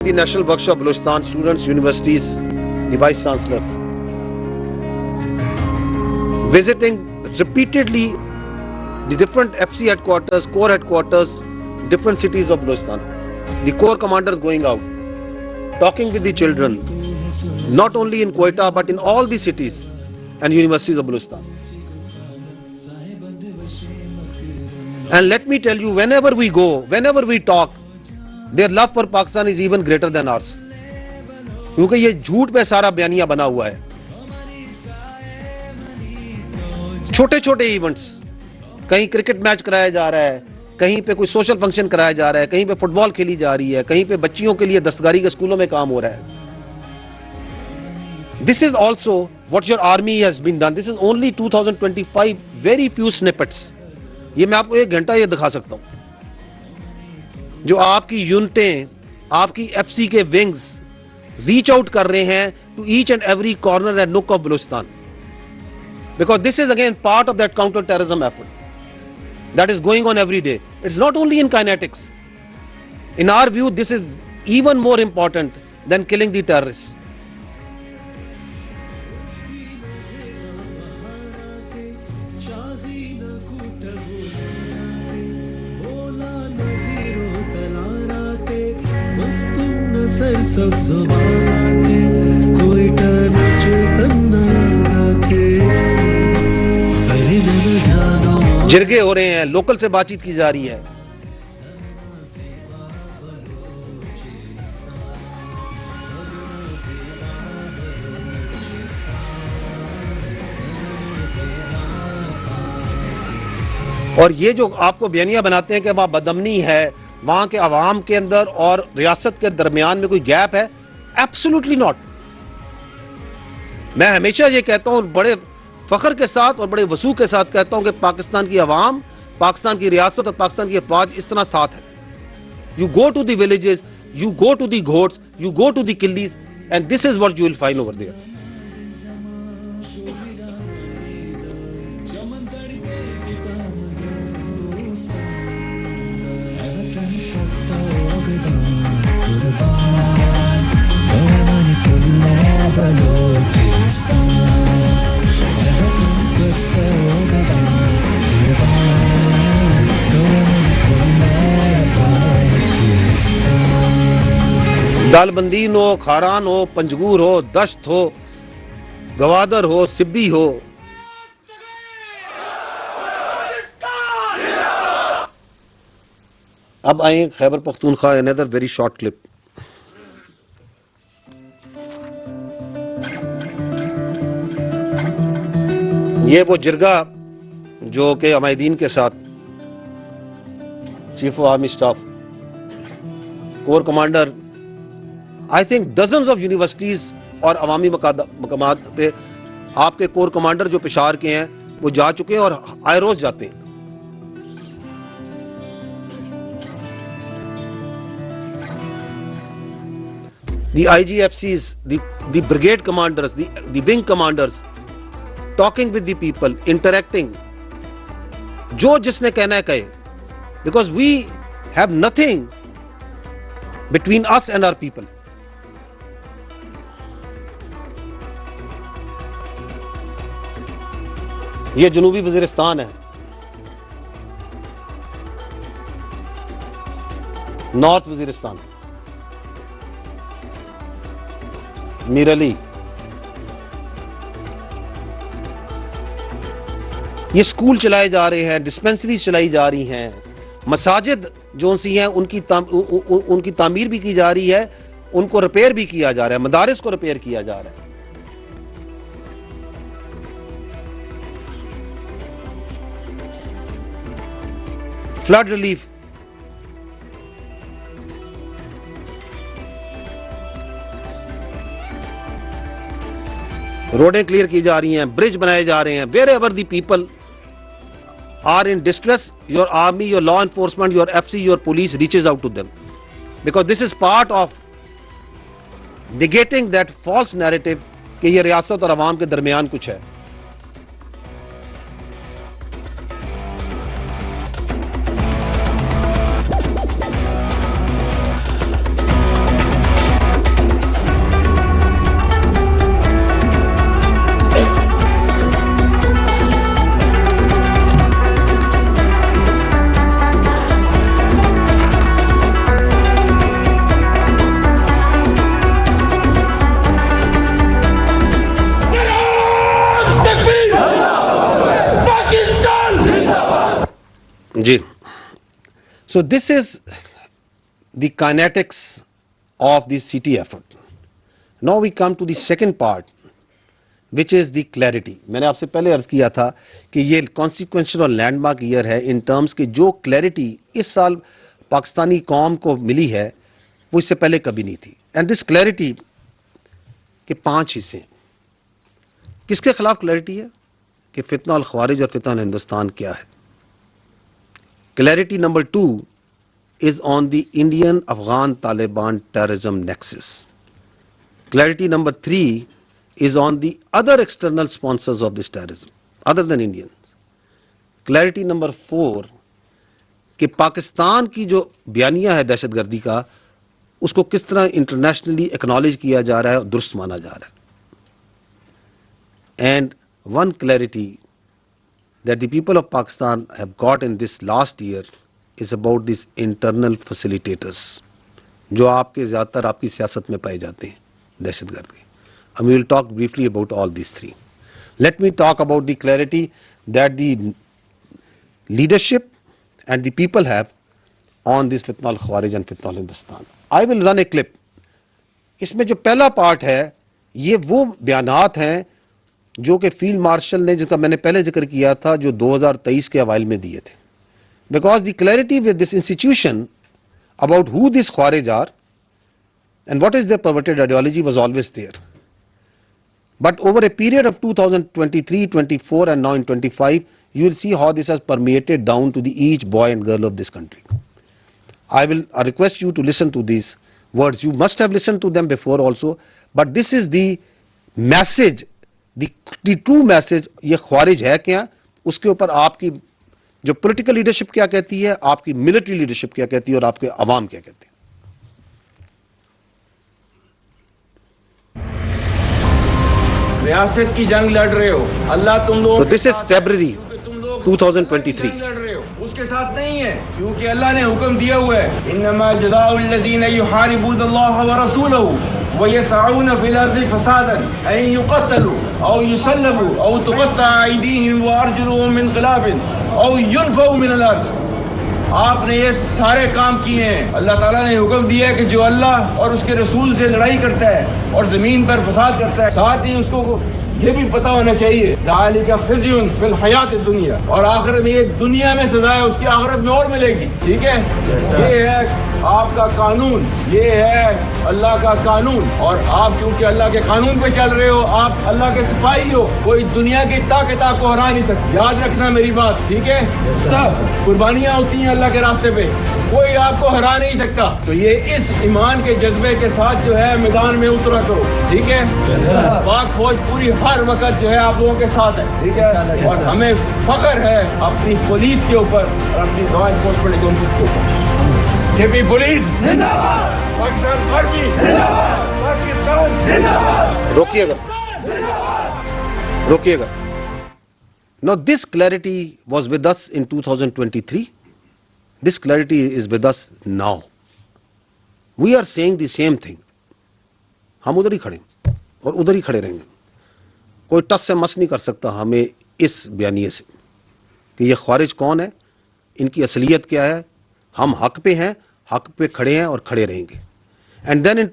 the National Workshop Balochistan students, universities, the vice chancellors, visiting repeatedly the different FC headquarters, corps headquarters, different cities of Balochistan. The corps commanders going out, talking with the children, not only in Quetta but in all the cities and universities of Balochistan. And let me tell you, whenever we go, whenever we talk, their love for Pakistan is even greater than ours. क्योंकि ये झूठ पे सारा बयानिया बना हुआ है. छोटे छोटे इवेंट्स, कहीं क्रिकेट मैच कराया जा रहा है, कहीं पे कोई सोशल फंक्शन कराया जा रहा है, कहीं पे फुटबॉल खेली जा रही है, कहीं पे बच्चियों के लिए दस्तकारी के स्कूलों में काम हो रहा है. This is also what your army has been done. This is only 2025, very few snippets. ये मैं आपको 1 घंटा ये दिखा सकता हूँ जो आपकी यूनिटें, आपकी एफसी के विंग्स रीच आउट कर रहे हैं to each and every corner and nook of Balochistan, because this is again part of that counter terrorism effort that is going on every day. It's not only in kinetics. In our view, this is even more important than killing the terrorists. जिरगे हो रहे हैं, local से बातचीत की जा रही है. और ये जो आपको बयानिया बनाते हैं कि वहाँ बदअमनी है, वहाँ के अवाम के अंदर और रियासत के दरमियान में कोई गैप है, एब्सोल्युटली नॉट. मैं हमेशा ये कहता हूँ, बड़े फख्र के साथ और बड़े वसूख के साथ कहता हूँ कि पाकिस्तान की अवाम, पाकिस्तान की रियासत और पाकिस्तान की फौज इस तरह साथ है. You go to the villages, you go to the घोट्स, यू गो टू द किल्लीज, and this is what you will find over there. Dalbandin हो, खारान हो, पंजगूर हो, दश्त हो, गवादर हो, सिब्बी हो, अब आए Khyber Pakhtunkhwa. Another very short clip. ये वो जिरगा जो के अमायदीन के साथ chief of army staff, core commander, I think dozens of universities और अवामी मकामात पे आपके कोर कमांडर जो पेशावर के हैं वो जा चुके हैं और आए रोज जाते हैं. The IGFCs, the brigade commanders, the wing commanders, talking with the people, interacting. जो जिसने कहना है कहे, because we have nothing between us and our people. ये जनूबी वजीरिस्तान है, नॉर्थ वजीरिस्तान, मीर अली. ये स्कूल चलाए जा रहे हैं, डिस्पेंसरीज चलाई जा रही हैं, मसाजिद जो सी हैं उनकी तामीर भी की जा रही है, उनको रिपेयर भी किया जा रहा है, मदारिस को रिपेयर किया जा रहा है. फ्लड रिलीफ, रोडें क्लियर की जा रही हैं, ब्रिज बनाए जा रहे हैं. Wherever the people are in distress, your army, your law enforcement, your FC, your police reaches out to them, because this is part of negating that false narrative कि ये रियासत और अवाम के दरमियान कुछ है. So this is the kinetics of the city effort. Now we come to the second part, which is the clarity. मैंने आपसे पहले अर्ज किया था कि ये कॉन्सिक्वेंशियल और लैंडमार्क ईयर है इन टर्म्स के जो क्लैरिटी इस साल पाकिस्तानी कौम को मिली है वो इससे पहले कभी नहीं थी. एंड दिस क्लैरिटी के 5 हिस्से. किसके खिलाफ क्लैरिटी है कि फितना अल ख्वारिज और फितना अल हिंदुस्तान क्या है. Clarity number 2 is on the Indian Afghan Taliban terrorism nexus. Clarity number 3 is on the other external sponsors of this terrorism other than Indians. Clarity number 4 कि पाकिस्तान की जो बयानिया है दहशतगर्दी का उसको किस तरह इंटरनेशनली एक्नॉलेज किया जा रहा है और दुरुस्त माना जा रहा है. And one clarity that the people of Pakistan have got in this last year is about these internal facilitators जो आपके ज़्यादातर आपकी सियासत में पाए जाते हैं दहशतगर्द के. And we will talk briefly about all these three. Let me talk about the clarity that the leadership and the people have on this fitna al-Khawarij and fitna al-Hindustan. I will run a clip. इसमें जो पहला part है ये वो बयानात हैं जो कि field marshal ने, जिसका मैंने पहले जिक्र किया था, जो 2023 के अवाइल में दिए थे. Because the clarity with this institution about who these Khawarij are and what is their perverted ideology was always there. But over a period of 2023, 24 and now in 25, you will see how this has permeated down to the each boy and girl of this country. I request you to listen to these words. You must have listened to them before also, but this is the message, the true message. ये ख्वारिज है क्या, उसके ऊपर आपकी जो political leadership क्या कहती है, आपकी मिलिट्री लीडरशिप क्या कहती है और आपके अवाम क्या कहते हैं. रियासत की जंग लड़ रहे हो, अल्लाह तुम लोग. तो दिस इज February 2023. लड़ रहे हो उसके साथ नहीं है, क्योंकि अल्लाह ने हुक्म दिया हुआ है इन्नमा जज़ाउल लज़ीना युहारिबूनल्लाह व रसूलहू व यसअऊन फिल अर्ज़ि फसादन अन युक़तलू औ युसल्लबू औ तुक़त्तअ अयदीहिम व अर्जुलुहुम मिन ख़िलाफ़िन औ युनफ़ऊ मिनल अर्ज़. आपने ये सारे काम किए हैं. अल्लाह ताला ने हुक्म दिया है कि जो अल्लाह और उसके रसूल से लड़ाई करता है और ज़मीन पर फसाद करता है, साथ ही उसको ये भी पता होना चाहिए ज़ालिका ख़िज़्युन फ़िल हयात दुनिया, और आखिरत में ये दुनिया में सज़ा है, उसकी आखिरत में और मिलेगी. ठीक है, ये है आपका कानून, ये है अल्लाह का कानून. और आप चूंकि अल्लाह के कानून पे चल रहे हो, आप अल्लाह के सिपाही हो, कोई दुनिया की ताकत आपको हरा नहीं सकती. याद रखना मेरी बात, ठीक है. सब कुर्बानियाँ होती हैं अल्लाह के रास्ते पे, कोई आपको हरा नहीं सकता. तो ये इस ईमान के जज्बे के साथ जो है मैदान में उतरा करो. ठीक है, पाक फौज पूरी हर वक्त जो है आप लोगों के साथ है. ठीक है, और हमें फख्र है अपनी पुलिस के ऊपर और अपनी लॉ एनफोर्समेंट एजेंसीज के ऊपर. जेपी पुलिस जिंदाबाद, पाकिस्तान आर्मी जिंदाबाद, पाकिस्तान जिंदाबाद. रोकिएगा. Now this clarity was with us in 2023. This clarity is with us now. We are saying the same thing. हम उधर ही खड़े और उधर ही खड़े रहेंगे. कोई टस से मस नहीं कर सकता हमें इस बयानिए से कि ये ख्वारिज कौन है, इनकी असलियत क्या है. हम हक पे हैं, हक पे खड़े हैं और खड़े रहेंगे. And then in